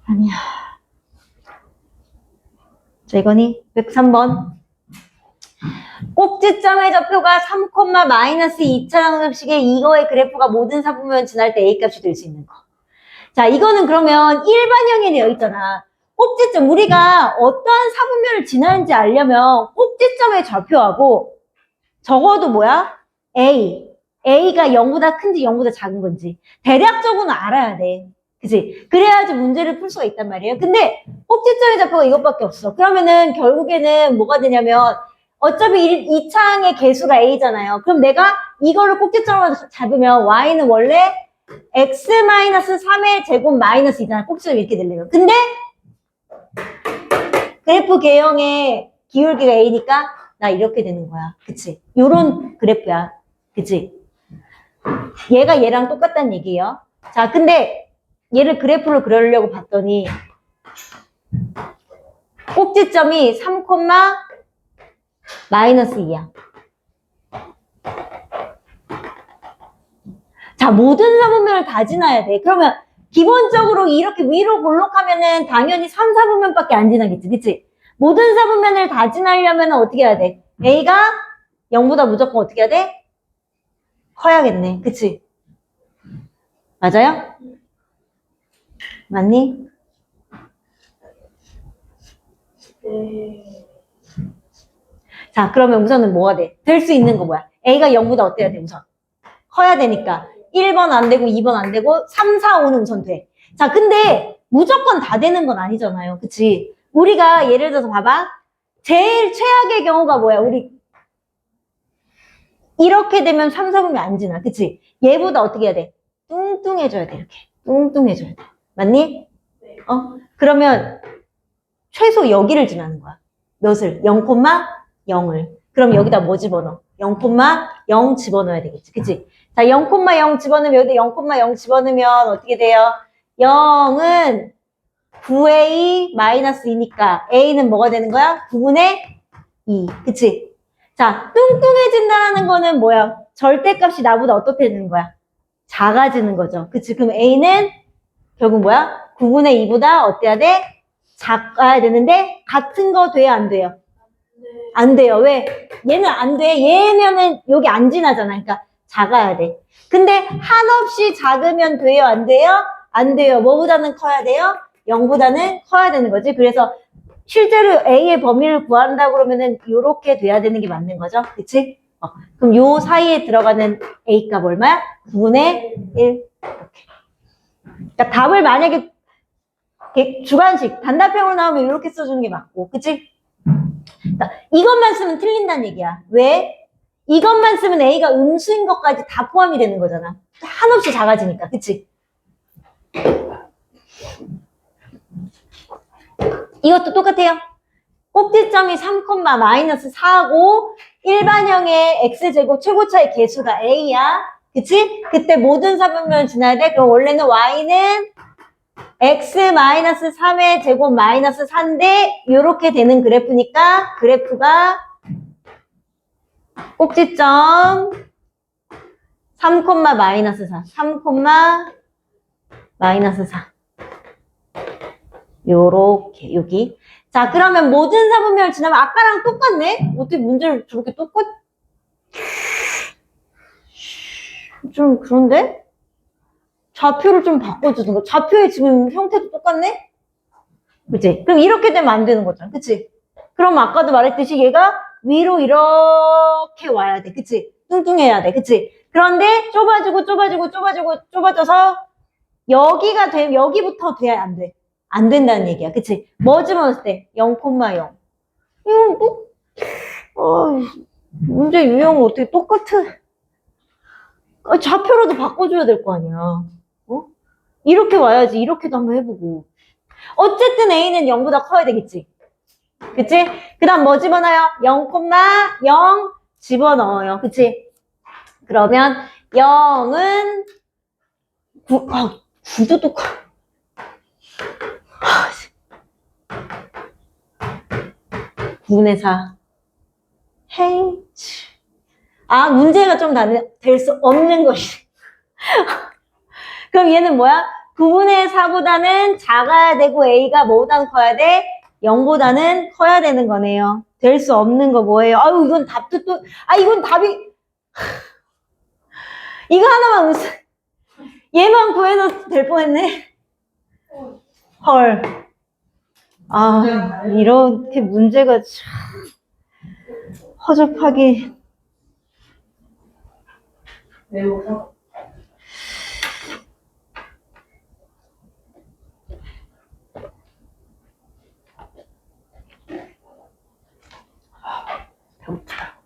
아니야. 자, 이거니 103번. 꼭지점의 좌표가 3, 마이너스 2차항급식의 이거의 그래프가 모든 사분면 지날 때 A값이 될 수 있는 거. 자, 이거는 그러면 일반형이 되어 있잖아. 꼭지점, 우리가 어떠한 사분면을 지나는지 알려면 꼭지점의 좌표하고 적어도 뭐야? A가 0보다 큰지 0보다 작은 건지 대략적으로는 알아야 돼. 그치? 그래야지 문제를 풀 수가 있단 말이에요. 근데 꼭지점의 좌표가 이것밖에 없어. 그러면은 결국에는 뭐가 되냐면 어차피 2차항의 개수가 A잖아요. 그럼 내가 이거를 꼭지점으로 잡으면 Y는 원래 X-3의 제곱 마이너스 2잖아. 꼭지점 이렇게 되려면. 근데 그래프 개형의 기울기가 A니까 나 이렇게 되는 거야. 그치? 요런 그래프야. 그치? 얘가 얘랑 똑같다는 얘기예요. 자, 근데 얘를 그래프로 그리려고 봤더니 꼭지점이 3, 마이너스 2야. 자, 모든 사분면을 다 지나야 돼. 그러면 기본적으로 이렇게 위로 볼록하면은 당연히 3, 4분면밖에 안 지나겠지. 그치? 모든 사분면을 다 지나려면 어떻게 해야 돼? A가 0보다 무조건 어떻게 해야 돼? 커야겠네. 그치? 맞아요? 맞니? 네. 자, 그러면 우선은 뭐가 돼? 될 수 있는 거 뭐야? A가 0보다 어때야 돼, 우선? 커야 되니까. 1번 안 되고 2번 안 되고 3, 4, 5는 우선 돼. 자, 근데 무조건 다 되는 건 아니잖아요. 그치? 우리가 예를 들어서 봐봐. 제일 최악의 경우가 뭐야? 우리 이렇게 되면 3, 4분면 안 지나. 그치? 얘보다 어떻게 해야 돼? 뚱뚱해져야 돼. 이렇게. 뚱뚱해져야 돼. 맞니? 네. 그러면 최소 여기를 지나는 거야. 몇을? 0,0을. 그럼 여기다 뭐 집어넣어? 0,0 집어넣어야 되겠지. 그치? 자, 0,0 집어넣으면 여기다 0,0 집어넣으면 어떻게 돼요? 0은 9a 마이너스 2니까 a는 뭐가 되는 거야? 9분의 2. 그치? 자, 뚱뚱해진다는 거는 뭐야? 절대값이 나보다 어떻게 되는 거야? 작아지는 거죠. 그치? 그럼 a는 결국 뭐야? 9분의 2보다 어때야 돼? 작아야 되는데 같은 거 돼야 안 돼요? 안 돼요. 왜? 얘는 안 돼. 얘면은 여기 안 지나잖아. 그러니까 작아야 돼. 근데 한없이 작으면 돼요? 안 돼요? 안 돼요. 뭐보다는 커야 돼요? 0보다는 커야 되는 거지. 그래서 실제로 A의 범위를 구한다 그러면은 요렇게 돼야 되는 게 맞는 거죠. 그치? 그럼 요 사이에 들어가는 A 값 얼마야? 9분의 1. 이렇게. 그러니까 답을 만약에 주관식, 단답형으로 나오면 이렇게 써주는 게 맞고, 그치? 그러니까 이것만 쓰면 틀린다는 얘기야. 왜? 이것만 쓰면 A가 음수인 것까지 다 포함이 되는 거잖아. 한없이 작아지니까, 그치? 이것도 똑같아요. 꼭지점이 3, 마이너스 4고 일반형의 x제곱 최고차의 개수가 a야. 그치? 그때 모든 사분면을 지나야 돼. 그럼 원래는 y는 x 마이너스 3의 제곱 마이너스 4인데 이렇게 되는 그래프니까 그래프가 꼭지점 3, 마이너스 4, 3, 마이너스 4. 요렇게 여기. 자, 그러면 모든 사분면을 지나면 아까랑 똑같네? 어떻게 문제를 저렇게 좀 그런데? 좌표를 좀 바꿔주는 거. 좌표의 지금 형태도 똑같네? 그치? 그럼 이렇게 되면 안 되는 거잖아. 그치? 그럼 아까도 말했듯이 얘가 위로 이렇게 와야 돼. 그치? 뚱뚱해야 돼. 그치? 그런데 좁아져서 여기가 되면 여기부터 돼야 안 돼. 안 된다는 얘기야. 그치? 뭐 집어넣을 때? 0,0. 이거 문제 유형은 어떻게 똑같아? 좌표로도 바꿔줘야 될 거 아니야. 이렇게 와야지. 이렇게도 한번 해보고. 어쨌든 A는 0보다 커야 되겠지. 그치? 그 다음 뭐 집어넣어요? 0,0 집어넣어요. 그치? 그러면 0은 9도 똑같아. 9분의 4. 헤이. 문제가 좀 될 수 없는 것이. 그럼 얘는 뭐야? 9분의 4보다는 작아야 되고 A가 뭐보다는 커야 돼? 0보다는 커야 되는 거네요. 될 수 없는 거 뭐예요? 이건 답도 이건 답이. 이거 하나만 얘만 구해도 될 뻔했네. 헐. 이렇게 문제가 참 허접하게. 외우고. 배고프다.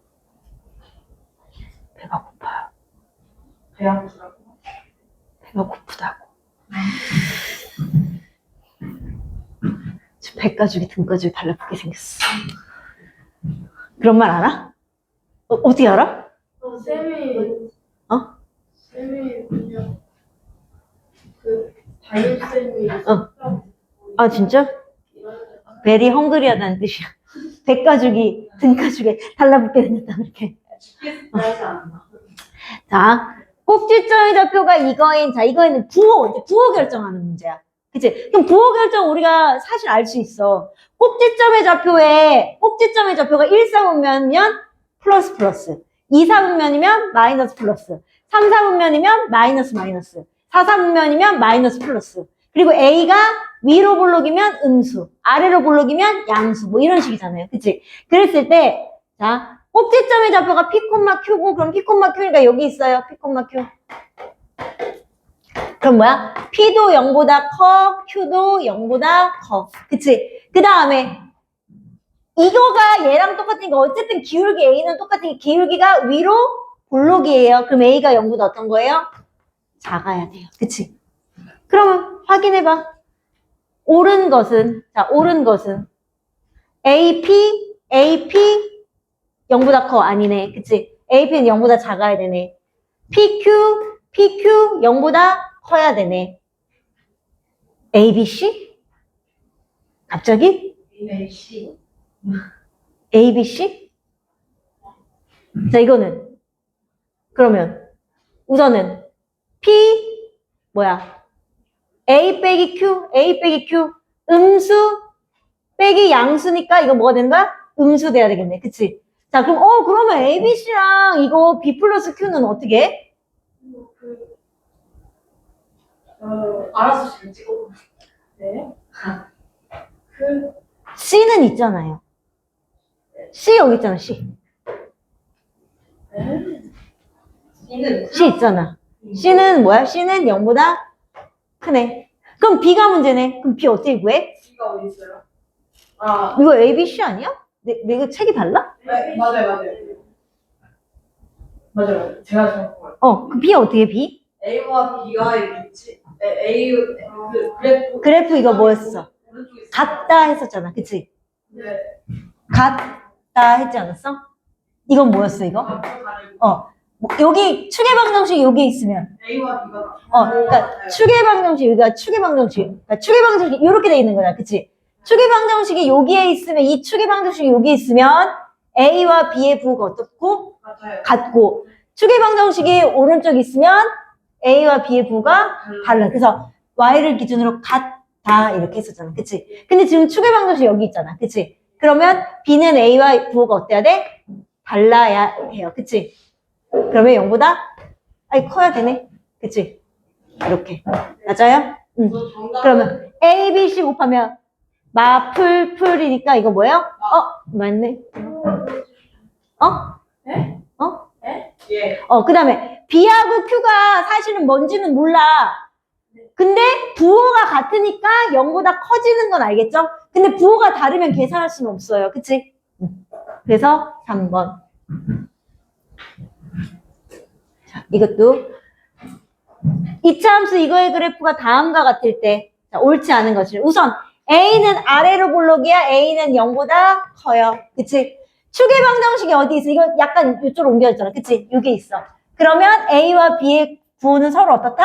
배가 고파요. 배가 고프다고? 배가 고프다고. 지금 배가죽이 등가죽이 달라붙게 생겼어. 그런 말 알아? 어떻게 알아? 쌤이 그냥 다윤쌤이 진짜? 베리 헝그리하다는 뜻이야. 배가죽이 등가죽에 달라붙게 생겼다 그렇게. 하지 않나? 자, 꼭지점의 좌표가 이거인. 자, 이거는 부호 결정하는 문제야. 그치? 그럼 부호 결정 우리가 사실 알 수 있어. 꼭지점의 좌표가 1, 4분면이면 플러스, 2, 4분면이면 마이너스 플러스, 3, 4분면이면 마이너스, 4, 4분면이면 마이너스 플러스. 그리고 A가 위로 볼록이면 음수, 아래로 볼록이면 양수, 뭐 이런 식이잖아요. 그치? 그랬을 때, 자, 꼭지점의 좌표가 P, Q고, 그럼 P, Q니까 여기 있어요. P, Q. 그럼 뭐야? P도 0보다 커, Q도 0보다 커. 그치? 그 다음에 이거가 얘랑 똑같으니까 어쨌든 기울기 A는 똑같으니까 기울기가 위로 볼록이에요. 그럼 A가 0보다 어떤 거예요? 작아야 돼요. 그치? 그러면 확인해봐. 옳은 것은, 자, 옳은 것은 AP 0보다 커. 아니네. 그치? AP는 0보다 작아야 되네. PQ 0보다 커야 되네. ABC? 갑자기? AC. ABC? 자, 이거는. 그러면, 우선은, 뭐야? A 빼기 Q. 음수 빼기 양수니까 이거 뭐가 되는 거야? 음수 돼야 되겠네. 그치? 자, 그러면 ABC랑 이거 B 플러스 Q는 어떻게 해? 알아서 잘 찍어. 네. C는 있잖아요. C 여기 있잖아, C. C 있잖아. C는 뭐야? C는 0보다 크네. 그럼 B가 문제네. 그럼 B 어떻게 구해? B가 어디 있어요? 이거 A, B, C 아니야? 내가 책이 달라? 네, 맞아요. 제가 정한 거예요. 그 B 어떻게 B? A와 B가 있지. A 그래프 이거 뭐였어? 오른쪽에 있어요. 같다 했었잖아. 그치? 네. 같다 했지 않았어? 이건 뭐였어, 이거? 다르고. 여기 축의 방정식 여기 있으면 A와 B가 그러니까 축의 방정식 여기가 축의 방정식 그러니까 축의 방정식이 이렇게 돼 있는 거야. 그치? 축의 방정식이 여기에 있으면 이 축의 방정식이 여기 있으면 A와 B의 부호가 어떻고? 같아요. 같고 축의 방정식이 오른쪽에 있으면 A와 B의 부호가 달라. 그래서 Y를 기준으로 같다 이렇게 했었잖아. 그치? 근데 지금 축의 방정식이 여기 있잖아. 그치? 그러면 B는 A와 부호가 어때야 돼? 달라야 해요. 그치? 그러면 0보다 커야 되네. 그치? 이렇게. 맞아요? 응. 그러면 A, B, C 곱하면 마풀풀이니까 이거 뭐예요? 맞네. 네? 네? 예. 그 다음에 B하고 Q가 사실은 뭔지는 몰라. 근데 부호가 같으니까 0보다 커지는 건 알겠죠? 근데 부호가 다르면 계산할 수는 없어요. 그치? 그래서 3번. 자, 이것도 2차 함수 이거의 그래프가 다음과 같을 때 자, 옳지 않은 것을 우선 A는 아래로 볼록이야. A는 0보다 커요. 그치? 축의 방정식이 어디 있어? 이거 약간 이쪽으로 옮겨졌잖아. 그치? 여기 있어. 그러면 A와 B의 부호는 서로 어떻다?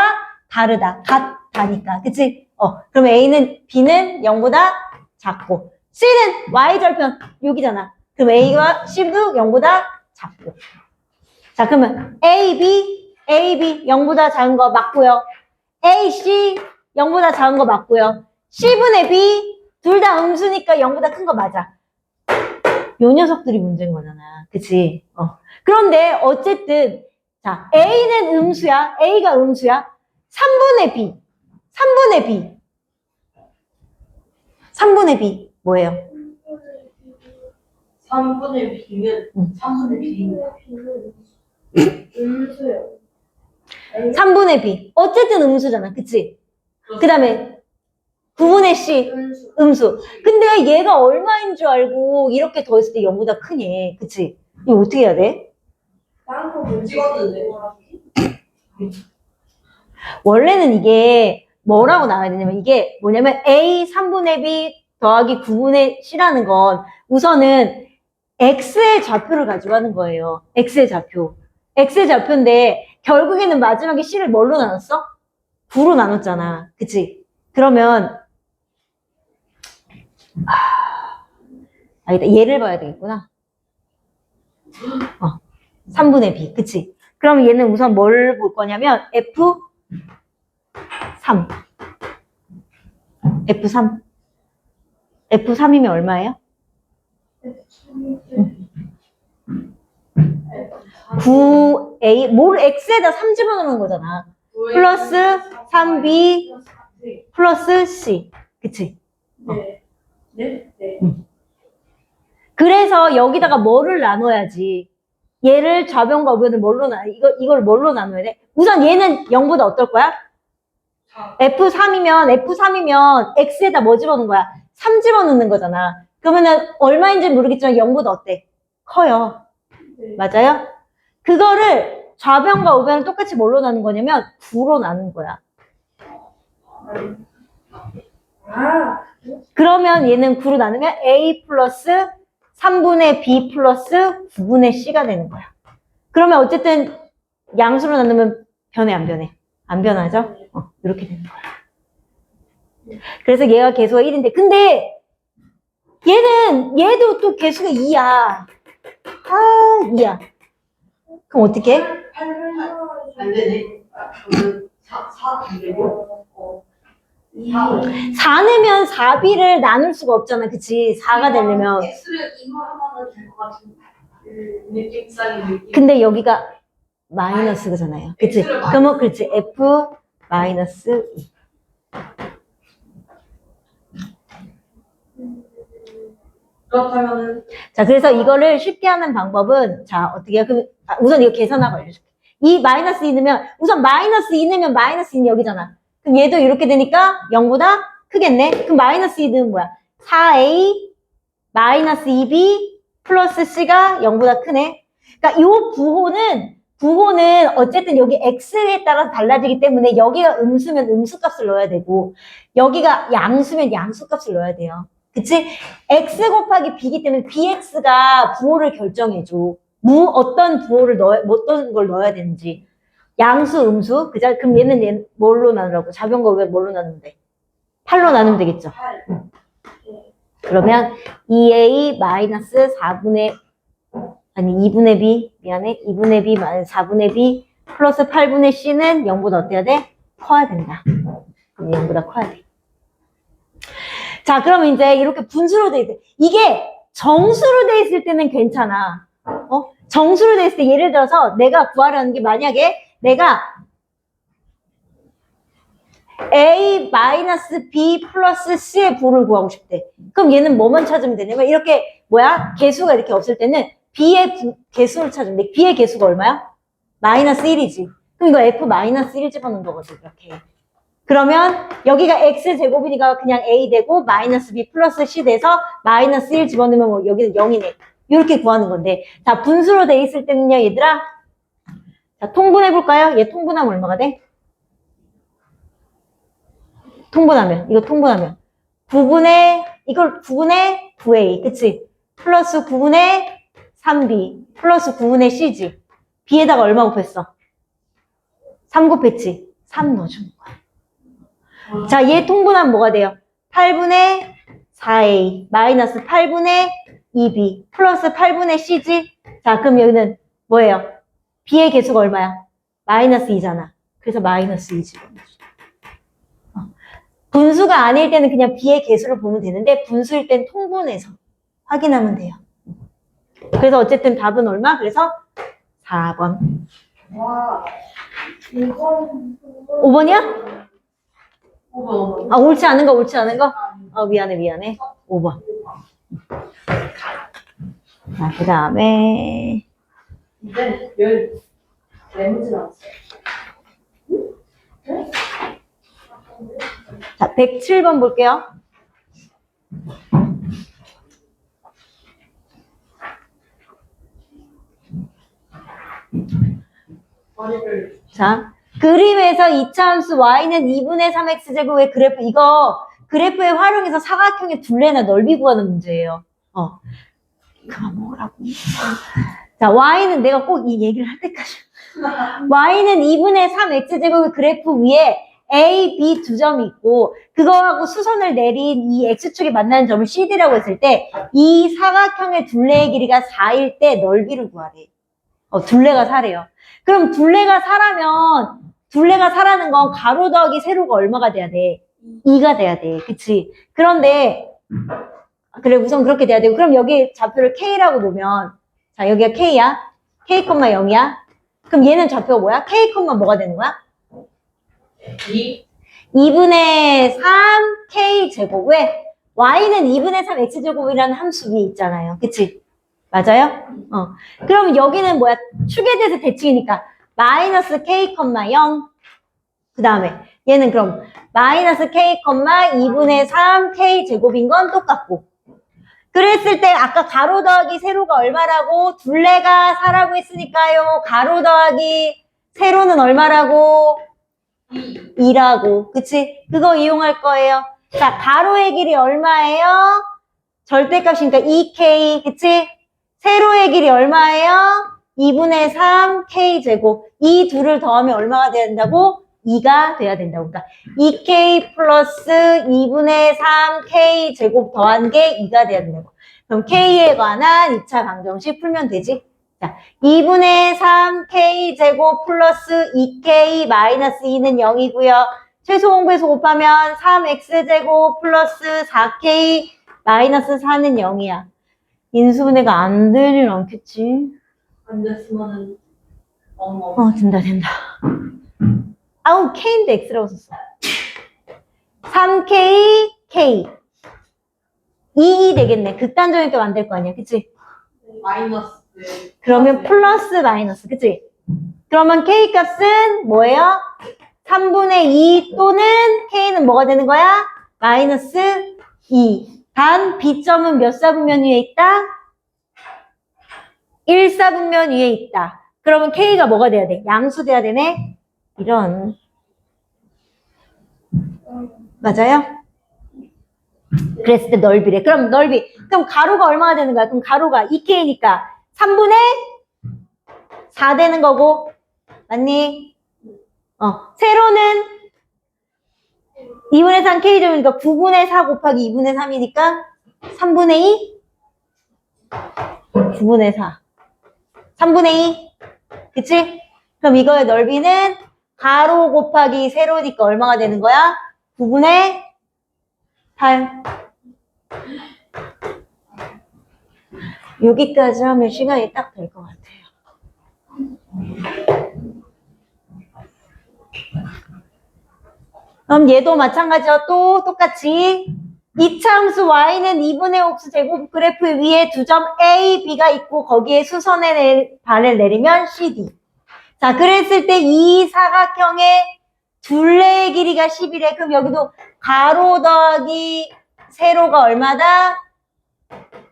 다르다. 같다니까. 그치? 그러면 B는 0보다 작고 C는 Y절편 여기잖아. 그럼 A와 C도 0보다 작고. 자, 그러면 A, B 0보다 작은 거 맞고요. A, C 0보다 작은 거 맞고요. C분의 B 둘 다 음수니까 0보다 큰 거 맞아. 요 녀석들이 문제인 거잖아. 그치? 그런데 어쨌든 자, A는 음수야. A가 음수야. 3분의 B 뭐예요? 3분의 B는 3분의 B는 음수요. 3분의 B 어쨌든 음수잖아. 그치? 그 다음에 9분의 C 음수. 근데 얘가 얼마인 줄 알고 이렇게 더했을 때 0보다 크니. 그치? 이거 어떻게 해야 돼? 다른 거못 찍었는데. 원래는 이게 뭐라고 나와야 되냐면 이게 뭐냐면 A 3분의 B 더하기 9분의 C라는 건 우선은 X의 좌표를 가지고 하는 거예요. X의 좌표. X의 좌표인데 결국에는 마지막에 C를 뭘로 나눴어? 9로 나눴잖아. 그치? 그러면 아니다. 얘를 봐야 되겠구나. 3분의 B. 그치? 그럼 얘는 우선 뭘 볼 거냐면 F3. F3이면 얼마예요? 9A, 뭘 X에다 3 집어넣는 거잖아. 플러스 3B 플러스 C. 그치? 네. 그래서 여기다가 뭐를 나눠야지. 얘를 좌변과 우변을 뭘로 이걸 뭘로 나눠야 돼? 우선 얘는 0보다 어떨 거야? F3이면 X에다 뭐 집어넣는 거야? 3 집어넣는 거잖아. 그러면은 얼마인지 모르겠지만 0보다 어때? 커요. 네. 맞아요? 그거를 좌변과 우변을 똑같이 뭘로 나눈 거냐면 9로 나눈 거야. 아, 그러면 얘는 9로 나누면 A 플러스 3분의 B 플러스 9분의 C가 되는 거야. 그러면 어쨌든 양수로 나누면 변해, 안 변해? 안 변하죠? 이렇게 되는 거야. 그래서 얘가 개수가 1인데, 근데 얘도 또 개수가 2야. 아, 2야. 그럼 어떻게? 8은 안 되네. 그러면 4 안 되고. 4 내면 4B를 나눌 수가 없잖아. 그치? 4가 되려면. X를 2로 하면 될 것 같은 느낌상의 느낌. 근데 여기가 마이너스잖아요. 그치? 그러면 그렇지. F 마이너스 2. 그렇다면은 자, 그래서 이거를 쉽게 하는 방법은, 자, 어떻게 해요? 그럼, 우선 이거 계산하고 알려줄게. 이 마이너스 2 넣으면, 우선 마이너스 2 넣으면 마이너스 2는 여기잖아. 그럼 얘도 이렇게 되니까 0보다 크겠네? 그럼 마이너스 2 넣으면 뭐야? 4A 마이너스 2B 플러스 C가 0보다 크네? 그러니까 이 부호는 어쨌든 여기 X에 따라서 달라지기 때문에 여기가 음수면 음수값을 넣어야 되고, 여기가 양수면 양수값을 넣어야 돼요. 그치? X 곱하기 B이기 때문에 BX가 부호를 결정해줘. 어떤 어떤 걸 넣어야 되는지. 양수, 음수. 그죠? 그럼 얘는 뭘로 나누라고? 좌변과 우변 뭘로 나누면 돼? 8로 나누면 되겠죠? 8. 그러면 2A 마이너스 2분의 B, 미안해. 2분의 B 마이너스 4분의 B 플러스 8분의 C는 0보다 어때야 돼? 커야 된다. 그럼 0보다 커야 돼. 자, 그러면 이제 이렇게 분수로 돼 있을 때, 이게 정수로 돼 있을 때는 괜찮아. 정수로 돼 있을 때 예를 들어서 내가 구하려는 게 만약에 내가 A 마이너스 B 플러스 C의 부를 구하고 싶대. 그럼 얘는 뭐만 찾으면 되냐면 이렇게 개수가 이렇게 없을 때는 B의 개수를 찾으면 돼. B의 개수가 얼마야? 마이너스 1이지. 그럼 이거 F 마이너스 1 집어넣는 거거든, 이렇게. 그러면 여기가 X제곱이니까 그냥 A 되고 마이너스 B 플러스 C 돼서 마이너스 1 집어넣으면 뭐 여기는 0이네. 이렇게 구하는 건데. 자, 분수로 돼 있을 때는요, 얘들아. 자, 통분해볼까요? 얘 통분하면 얼마가 돼? 이거 통분하면. 9분의 9A, 그치? 플러스 9분의 3B, 플러스 9분의 C지. B에다가 얼마 곱했어? 3 곱했지? 3 넣어주는 거야. 자, 얘 통분하면 뭐가 돼요? 8분의 4A, 마이너스 8분의 2B, 플러스 8분의 C지? 자, 그럼 여기는 뭐예요? B의 개수가 얼마야? 마이너스 2잖아. 그래서 마이너스 2지. 분수가 아닐 때는 그냥 B의 개수를 보면 되는데 분수일 땐 통분해서 확인하면 돼요. 그래서 어쨌든 답은 얼마? 그래서 4번. 와, 이건 5번이야? 5번. 아, 옳지 않은 거? 미안해. 5번. 자, 그 다음에 이제 14문제 나왔어요. 자, 107번 볼게요. 머리를 자, 그림에서 이차함수 y는 2분의 3x제곱의 그래프, 이거 그래프에 활용해서 사각형의 둘레나 넓이 구하는 문제예요. 그만 먹으라고. 자, y는 내가 꼭 이 얘기를 할 때까지. y는 2분의 3x제곱의 그래프 위에 A, B 두 점이 있고 그거하고 수선을 내린 이 x축에 만나는 점을 CD라고 했을 때 이 사각형의 둘레의 길이가 4일 때 넓이를 구하래. 둘레가 4래요. 그럼 둘레가 4라는 건 가로 더하기 세로가 얼마가 돼야 돼? 2가 돼야 돼. 그치? 그런데 그래, 우선 그렇게 돼야 되고 그럼 여기 좌표를 K라고 놓으면 자, 여기가 K야. K, 0이야. 그럼 얘는 좌표가 뭐야? K, 뭐가 되는 거야? 2분의 3 K제곱. 왜? Y는 2분의 3 X제곱이라는 함수 위에 있잖아요. 그치? 맞아요? 그럼 여기는 뭐야? 축에 대해서 대칭이니까 마이너스 K, 0. 그 다음에 얘는 그럼 마이너스 k, 2분의 3 k 제곱인 건 똑같고. 그랬을 때 아까 가로 더하기 세로가 얼마라고? 둘레가 4라고 했으니까요. 가로 더하기 세로는 얼마라고? 2라고. 그치? 그거 이용할 거예요. 자, 가로의 길이 얼마예요? 절대값이니까 2k. 그치? 세로의 길이 얼마예요? 2분의 3 k 제곱. 이 둘을 더하면 얼마가 돼야 된다고? 2가 돼야 된다고. 그러니까 2k 플러스 2분의 3 k 제곱 더한 게 2가 돼야 된다고. 그럼 k에 관한 2차 방정식 풀면 되지? 자, 2분의 3 k 제곱 플러스 2k 마이너스 2는 0이고요. 최소 공배수 곱하면 3x 제곱 플러스 4k 마이너스 4는 0이야. 인수분해가 안 되진 않겠지? 안 됐으면은 된다. 아우, k인데 x라고 썼어. 3k, k. 2 되겠네. 극단적인 게 안 될 거 아니야. 그치? 마이너스. 그러면 플러스 마이너스. 그치? 그러면 k 값은 뭐예요? 3분의 2 또는 k는 뭐가 되는 거야? 마이너스 2. 단 B점은 몇 사분면 위에 있다? 1사분면 위에 있다. 그러면 k가 뭐가 돼야 돼? 양수 돼야 되네? 이런. 맞아요? 그랬을 때 넓이래. 그럼 넓이. 그럼 가로가 얼마가 되는 거야? 그럼 가로가 2k니까 3분의 4 되는 거고. 맞니? 세로는 2분의 3 k 제곱이니까 9분의 4 곱하기 2분의 3이니까 3분의 2? 9분의 4. 3분의 2. 그치? 그럼 이거의 넓이는 가로 곱하기 세로니까 얼마가 되는 거야? 9분의 8. 여기까지 하면 시간이 딱 될 것 같아요. 그럼 얘도 마찬가지로 또 똑같이 이차함수 y는 2분의 옥수 제곱 그래프 위에 두 점 A, B가 있고 거기에 수선의 반을 내리면 CD. 자, 그랬을 때 이 사각형의 둘레의 길이가 10이래. 그럼 여기도 가로 더하기 세로가 얼마다?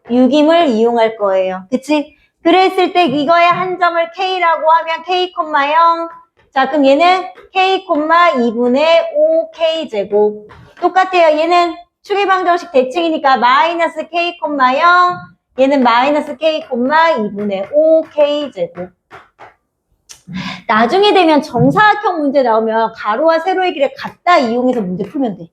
6임을 이용할 거예요. 그치? 그랬을 때 이거의 한 점을 K라고 하면 K, 0. 자, 그럼 얘는 K, 2분의 5K 제곱. 똑같아요. 얘는 추계방정식 대칭이니까 마이너스 K, 0. 얘는 마이너스 K, 2분의 5K 제곱. 나중에 되면 정사각형 문제 나오면 가로와 세로의 길을 갖다 이용해서 문제 풀면 돼.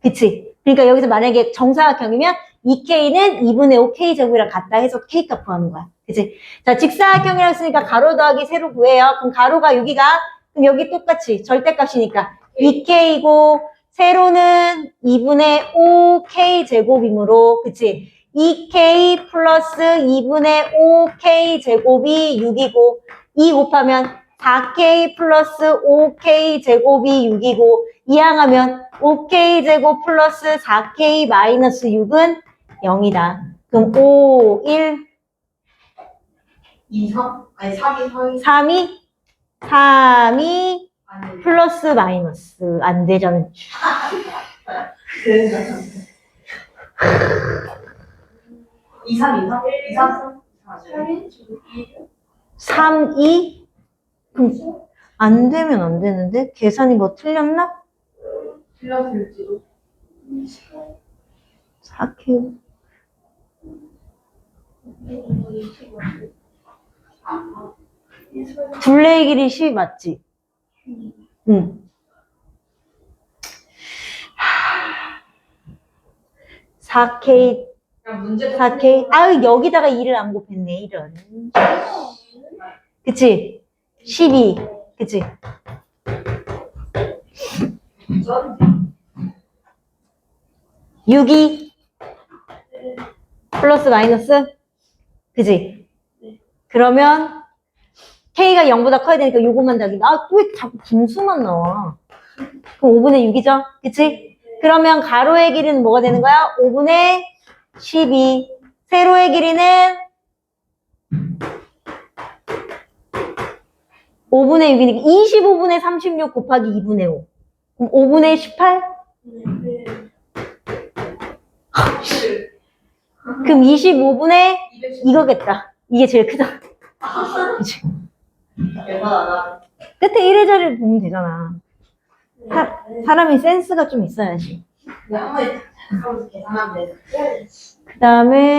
그치? 그러니까 여기서 만약에 정사각형이면 2K는 2분의 5K 제곱이랑 같다 해서 K 값 구하는 거야. 그치? 자, 직사각형이라고 했으니까 가로 더하기 세로 구해요. 그럼 가로가 6이가, 그럼 여기 똑같이 절대값이니까 2K고, 세로는 2분의 5K 제곱이므로, 그치? 2K 플러스 2분의 5K 제곱이 6이고, 2 곱하면 4K 플러스 5K 제곱이 6이고, 이항하면 5K 제곱 플러스 4K 마이너스 6은 0이다. 그럼 5, 1, 2, 3? 아니 3이 3이 3이 아니 플러스 마이너스 안 되잖아. 그래서 2, 3, 2, 3? 2, 3? 3, 2? 그럼 안 되면 안 되는데? 계산이 뭐 틀렸나? 틀렸을지도 4K. 둘레의 길이 10 맞지? 응. 4K, 그냥 문제 4K. 아유, 여기다가 2를 안 곱했네, 이런. 그치? 12. 그치? 6이 플러스 마이너스? 그치? 그러면 K가 0보다 커야 되니까 요것만 더하기. 아, 왜 자꾸 분수만 나와? 그럼 5분의 6이죠? 그치? 그러면 가로의 길이는 뭐가 되는 거야? 5분의 12. 세로의 길이는 5분의 6이니까 25분의 36 곱하기 2분의 5. 그럼 5분의 18? 그럼 25분의 210. 이거겠다. 이게 제일 크다. 그치? 대단하다. 끝에 1의 자리를 보면 되잖아. 사람이 센스가 좀 있어야지. 근데 한 번에 하면서 계산하면 돼. 그 다음에